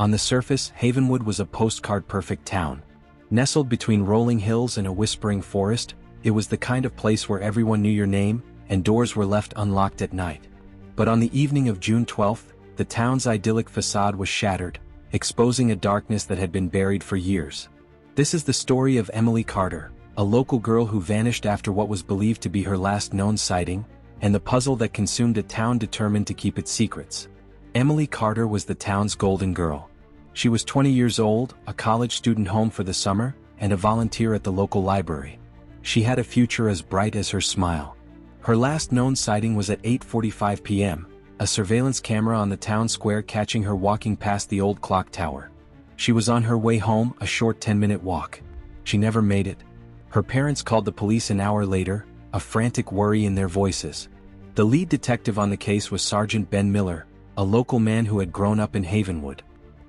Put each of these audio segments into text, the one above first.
On the surface, Havenwood was a postcard-perfect town. Nestled between rolling hills and a whispering forest, it was the kind of place where everyone knew your name, and doors were left unlocked at night. But on the evening of June 12th, the town's idyllic facade was shattered, exposing a darkness that had been buried for years. This is the story of Emily Carter, a local girl who vanished after what was believed to be her last known sighting, and the puzzle that consumed a town determined to keep its secrets. Emily Carter was the town's golden girl. She was 20 years old, a college student home for the summer, and a volunteer at the local library. She had a future as bright as her smile. Her last known sighting was at 8:45 p.m., a surveillance camera on the town square catching her walking past the old clock tower. She was on her way home, a short 10-minute walk. She never made it. Her parents called the police an hour later, a frantic worry in their voices. The lead detective on the case was Sergeant Ben Miller, a local man who had grown up in Havenwood.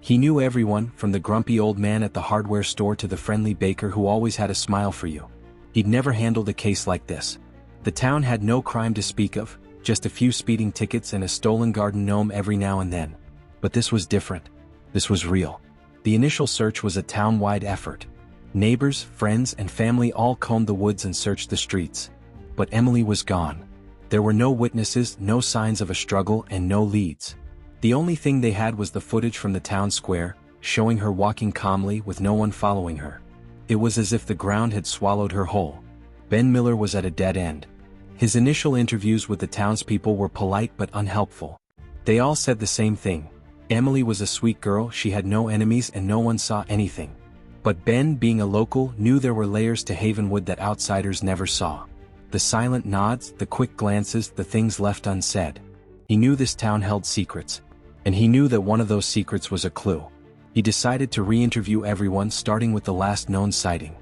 He knew everyone, from the grumpy old man at the hardware store to the friendly baker who always had a smile for you. He'd never handled a case like this. The town had no crime to speak of, just a few speeding tickets and a stolen garden gnome every now and then. But this was different. This was real. The initial search was a town-wide effort. Neighbors, friends, and family all combed the woods and searched the streets. But Emily was gone. There were no witnesses, no signs of a struggle, and no leads. The only thing they had was the footage from the town square, showing her walking calmly with no one following her. It was as if the ground had swallowed her whole. Ben Miller was at a dead end. His initial interviews with the townspeople were polite but unhelpful. They all said the same thing. Emily was a sweet girl, she had no enemies and no one saw anything. But Ben, being a local, knew there were layers to Havenwood that outsiders never saw. The silent nods, the quick glances, the things left unsaid. He knew this town held secrets. And he knew that one of those secrets was a clue. He decided to re-interview everyone, starting with the last known sighting.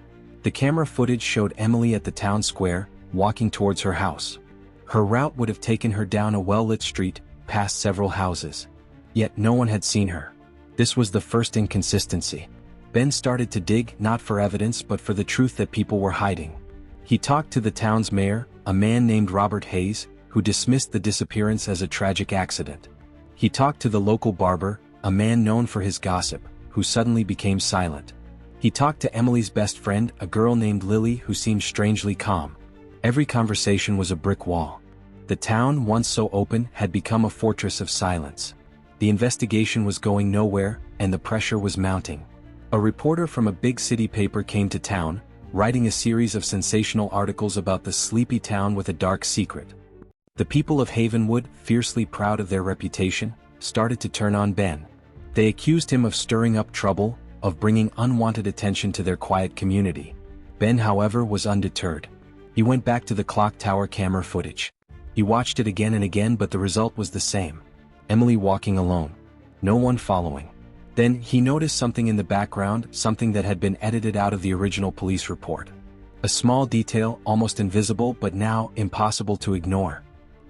The camera footage showed Emily at the town square, walking towards her house. Her route would have taken her down a well-lit street, past several houses. Yet no one had seen her. This was the first inconsistency. Ben started to dig, not for evidence but for the truth that people were hiding. He talked to the town's mayor, a man named Robert Hayes, who dismissed the disappearance as a tragic accident. He talked to the local barber, a man known for his gossip, who suddenly became silent. He talked to Emily's best friend, a girl named Lily who seemed strangely calm. Every conversation was a brick wall. The town, once so open, had become a fortress of silence. The investigation was going nowhere, and the pressure was mounting. A reporter from a big city paper came to town, writing a series of sensational articles about the sleepy town with a dark secret. The people of Havenwood, fiercely proud of their reputation, started to turn on Ben. They accused him of stirring up trouble, of bringing unwanted attention to their quiet community. Ben, however, was undeterred. He went back to the clock tower camera footage. He watched it again and again, but the result was the same. Emily walking alone. No one following. Then, he noticed something in the background, something that had been edited out of the original police report. A small detail, almost invisible but now impossible to ignore.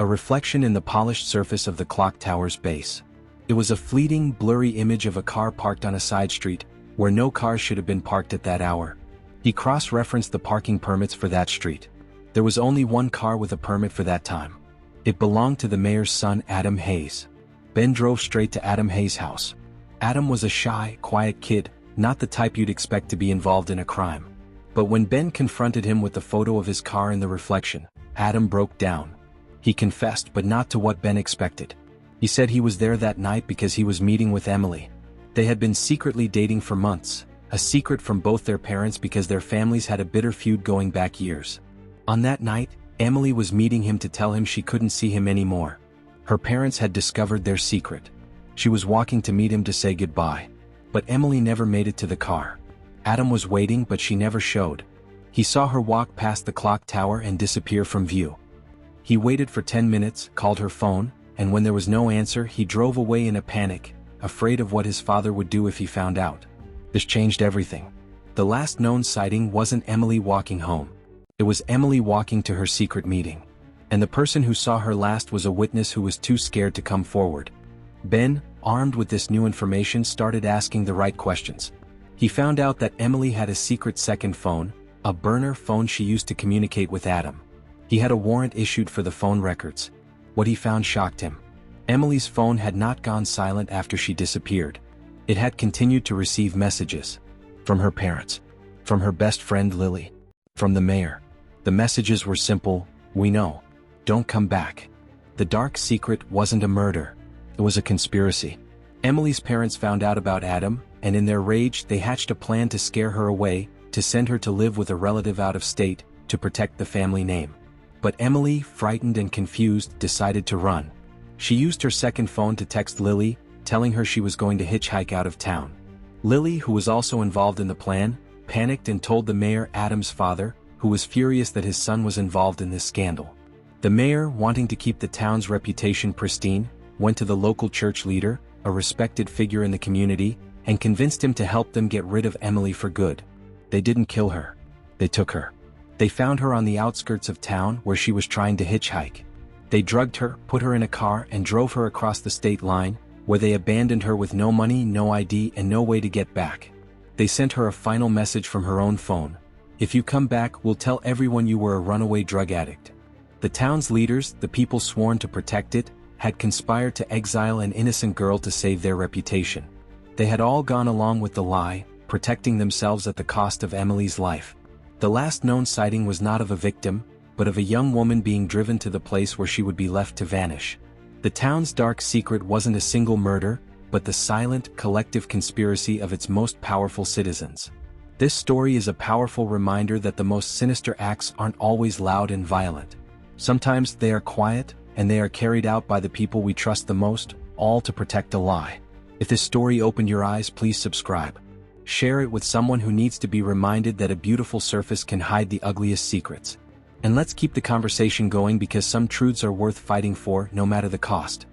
A reflection in the polished surface of the clock tower's base. It was a fleeting, blurry image of a car parked on a side street, where no cars should have been parked at that hour. He cross-referenced the parking permits for that street. There was only one car with a permit for that time. It belonged to the mayor's son, Adam Hayes. Ben drove straight to Adam Hayes' house. Adam was a shy, quiet kid, not the type you'd expect to be involved in a crime. But when Ben confronted him with the photo of his car in the reflection, Adam broke down. He confessed, but not to what Ben expected. He said he was there that night because he was meeting with Emily. They had been secretly dating for months, a secret from both their parents because their families had a bitter feud going back years. On that night, Emily was meeting him to tell him she couldn't see him anymore. Her parents had discovered their secret. She was walking to meet him to say goodbye. But Emily never made it to the car. Adam was waiting, but she never showed. He saw her walk past the clock tower and disappear from view. He waited for 10 minutes, called her phone, and when there was no answer, he drove away in a panic, afraid of what his father would do if he found out. This changed everything. The last known sighting wasn't Emily walking home. It was Emily walking to her secret meeting. And the person who saw her last was a witness who was too scared to come forward. Ben, armed with this new information, started asking the right questions. He found out that Emily had a secret second phone, a burner phone she used to communicate with Adam. He had a warrant issued for the phone records. What he found shocked him. Emily's phone had not gone silent after she disappeared. It had continued to receive messages. From her parents. From her best friend Lily. From the mayor. The messages were simple: we know. Don't come back. The dark secret wasn't a murder. It was a conspiracy. Emily's parents found out about Adam, and in their rage they hatched a plan to scare her away, to send her to live with a relative out of state, to protect the family name. But Emily, frightened and confused, decided to run. She used her second phone to text Lily, telling her she was going to hitchhike out of town. Lily, who was also involved in the plan, panicked and told the mayor, Adam's father, who was furious that his son was involved in this scandal. The mayor, wanting to keep the town's reputation pristine, went to the local church leader, a respected figure in the community, and convinced him to help them get rid of Emily for good. They didn't kill her. They took her. They found her on the outskirts of town where she was trying to hitchhike. They drugged her, put her in a car, and drove her across the state line, where they abandoned her with no money, no ID, and no way to get back. They sent her a final message from her own phone. If you come back, we'll tell everyone you were a runaway drug addict. The town's leaders, the people sworn to protect it, had conspired to exile an innocent girl to save their reputation. They had all gone along with the lie, protecting themselves at the cost of Emily's life. The last known sighting was not of a victim, but of a young woman being driven to the place where she would be left to vanish. The town's dark secret wasn't a single murder, but the silent, collective conspiracy of its most powerful citizens. This story is a powerful reminder that the most sinister acts aren't always loud and violent. Sometimes they are quiet, and they are carried out by the people we trust the most, all to protect a lie. If this story opened your eyes, please subscribe. Share it with someone who needs to be reminded that a beautiful surface can hide the ugliest secrets. And let's keep the conversation going, because some truths are worth fighting for, no matter the cost.